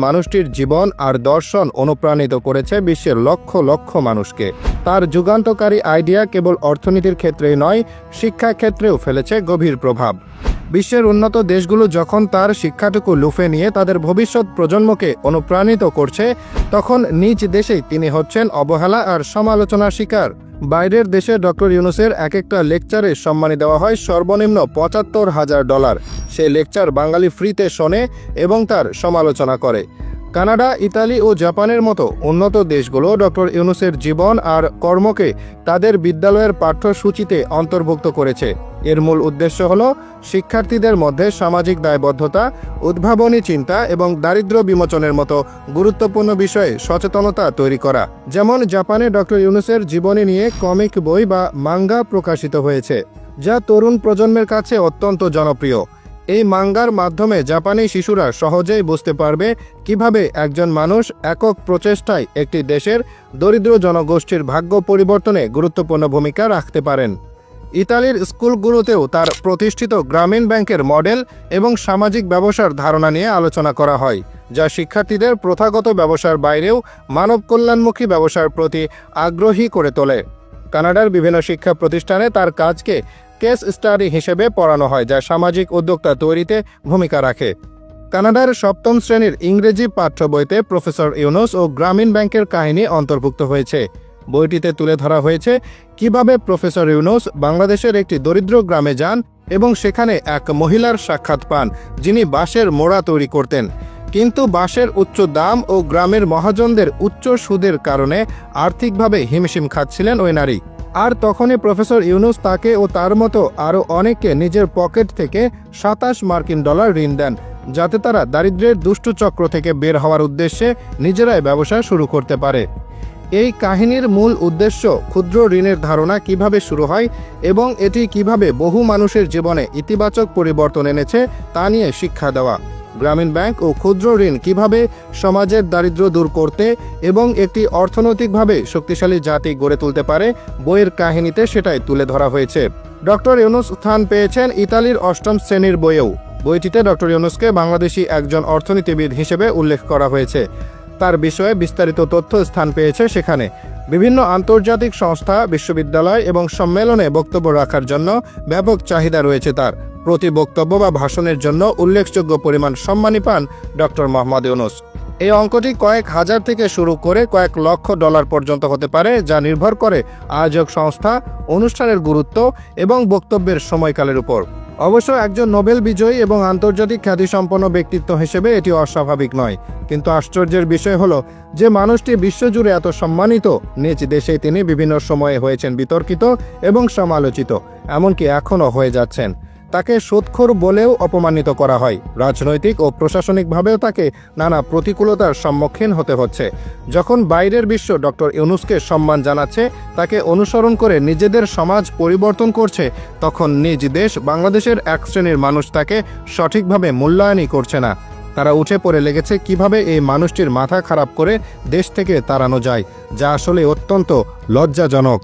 মানুষটির জীবন আর দর্শন অনুপ্রাণিত করেছে বিশ্বের লক্ষ লক্ষ মানুষকে। তার যুগান্তকারী আইডিয়া কেবল অর্থনীতির ক্ষেত্রেই নয়, শিক্ষা ক্ষেত্রেও ফেলেছে গভীর প্রভাব। বিশ্বের উন্নত দেশগুলো যখন তার শিক্ষাটুকু লুফে নিয়ে তাদের ভবিষ্যৎ প্রজন্মকে অনুপ্রাণিত করছে, তখন নিজ দেশেই তিনি হচ্ছেন অবহেলা আর সমালোচনার শিকার। বাইরের দেশে ডক্টর ইউনূসের এক একটা লেকচারে সম্মানী দেওয়া হয় সর্বনিম্ন $৭৫,০০০। সে লেকচার বাঙালি ফ্রিতে শোনে এবং তার সমালোচনা করে। কানাডা, ইতালি ও জাপানের মতো উন্নত দেশগুলো ডক্টর ইউনূসের জীবন আর কর্মকে তাদের বিদ্যালয়ের পাঠ্যসূচিতে অন্তর্ভুক্ত করেছে। এর মূল উদ্দেশ্য হল শিক্ষার্থীদের মধ্যে সামাজিক দায়বদ্ধতা, উদ্ভাবনী চিন্তা এবং দারিদ্র্য বিমোচনের মতো গুরুত্বপূর্ণ বিষয়ে সচেতনতা তৈরি করা। যেমন জাপানে ডক্টর ইউনূসের জীবনী নিয়ে কমিক বই বা মাঙ্গা প্রকাশিত হয়েছে, যা তরুণ প্রজন্মের কাছে অত্যন্ত জনপ্রিয়। এই মাঙ্গার মাধ্যমে জাপানি শিশুরা সহজেই বুঝতে পারবে কিভাবে একজন মানুষ একক প্রচেষ্টায় একটি দেশের দরিদ্র জনগোষ্ঠীর ভাগ্য পরিবর্তনে গুরুত্বপূর্ণ ভূমিকা রাখতে পারেন। ইতালির স্কুলগুলোতেও তার প্রতিষ্ঠিত গ্রামীণ ব্যাংকের মডেল এবং সামাজিক ব্যবসার ধারণা নিয়ে আলোচনা করা হয়, যা শিক্ষার্থীদের প্রথাগত ব্যবসার বাইরেও মানব কল্যাণমুখী ব্যবসার প্রতি আগ্রহী করে তোলে। কানাডার বিভিন্ন শিক্ষা প্রতিষ্ঠানে তার কাজকে কেস স্টাডি হিসেবে পড়ানো হয়, যা সামাজিক উদ্যোক্তা তৈরিতে ভূমিকা রাখে। কানাডার ৭ম শ্রেণীর ইংরেজি পাঠ্য বইতে প্রফেসর ইউনূস ও গ্রামীণ ব্যাংকের কাহিনী অন্তর্ভুক্ত হয়েছে। বইটিতে তুলে ধরা হয়েছে কিভাবে প্রফেসর ইউনূস বাংলাদেশের একটি দরিদ্র গ্রামে যান এবং সেখানে এক মহিলার সাক্ষাৎ পান, যিনি বাঁশের মোড়া তৈরি করতেন। কিন্তু বাঁশের উচ্চ দাম ও গ্রামের মহাজনদের উচ্চ সুদের কারণে আর্থিকভাবে হিমশিম খাচ্ছিলেন ওই নারী। আর তখনই প্রফেসর ইউনূস তাকে ও তার মতো আরও অনেককে নিজের পকেট থেকে $২৭ ঋণ দেন, যাতে তারা দারিদ্র্যের দুষ্টু চক্র থেকে বের হওয়ার উদ্দেশ্যে নিজেরাই ব্যবসা শুরু করতে পারে। এই কাহিনীর মূল উদ্দেশ্য ক্ষুদ্র ঋণের ধারণা কিভাবে শুরু হয় এবং এটি কিভাবে বহু মানুষের জীবনে ইতিবাচক পরিবর্তন এনেছে তা নিয়ে শিক্ষা দেওয়া। গ্রামীণ ব্যাংক ও ক্ষুদ্র ঋণ কিভাবে সমাজের দারিদ্র্য দূর করতে এবং একটি অর্থনৈতিকভাবে শক্তিশালী জাতি গড়ে তুলতে পারে, বইয়ের কাহিনীতে সেটাই তুলে ধরা হয়েছে। ডক্টর ইউনূস স্থান পেয়েছেন ইতালির ৮ম শ্রেণীর বইয়েও। বইটিতে ডক্টর ইউনূসকে বাংলাদেশি একজন অর্থনীতিবিদ হিসেবে উল্লেখ করা হয়েছে। তার বিষয়ে বিস্তারিত তথ্য স্থান পেয়েছে সেখানে। বিভিন্ন আন্তর্জাতিক সংস্থা, বিশ্ববিদ্যালয় এবং সম্মেলনে বক্তব্য রাখার জন্য ব্যাপক চাহিদা রয়েছে তার। প্রতি বক্তব্য বা ভাষণের জন্য উল্লেখযোগ্য পরিমাণ সম্মানী পান ডক্টর মোহাম্মদ ইউনূস। এই অঙ্কটি কয়েক হাজার থেকে শুরু করে কয়েক লক্ষ ডলার পর্যন্ত হতে পারে, যা নির্ভর করে আয়োজক সংস্থা, অনুষ্ঠানের গুরুত্ব এবং বক্তব্যের সময়কালের উপর। অবশ্য একজন নোবেল বিজয়ী এবং আন্তর্জাতিক খ্যাতিসম্পন্ন ব্যক্তিত্ব হিসেবে এটি অস্বাভাবিক নয়। কিন্তু আশ্চর্যের বিষয় হলো যে মানুষটি বিশ্বজুড়ে এত সম্মানিত, নিজ দেশেই তিনি বিভিন্ন সময়ে হয়েছেন বিতর্কিত এবং সমালোচিত, এমনকি এখনও হয়ে যাচ্ছেন। তাকে সুদখোর বলেও অপমানিত করা হয়। রাজনৈতিক ও প্রশাসনিকভাবেও তাকে নানা প্রতিকূলতার সম্মুখীন হতে হচ্ছে। যখন বাইরের বিশ্ব ডক্টর ইউনূসকে সম্মান জানাচ্ছে, তাকে অনুসরণ করে নিজেদের সমাজ পরিবর্তন করছে, তখন নিজ দেশ বাংলাদেশের এক শ্রেণীর মানুষ তাকে সঠিকভাবে মূল্যায়নই করছে না। তারা উঠে পড়ে লেগেছে কিভাবে এই মানুষটির মাথা খারাপ করে দেশ থেকে তাড়ানো যায়, যা আসলে অত্যন্ত লজ্জাজনক।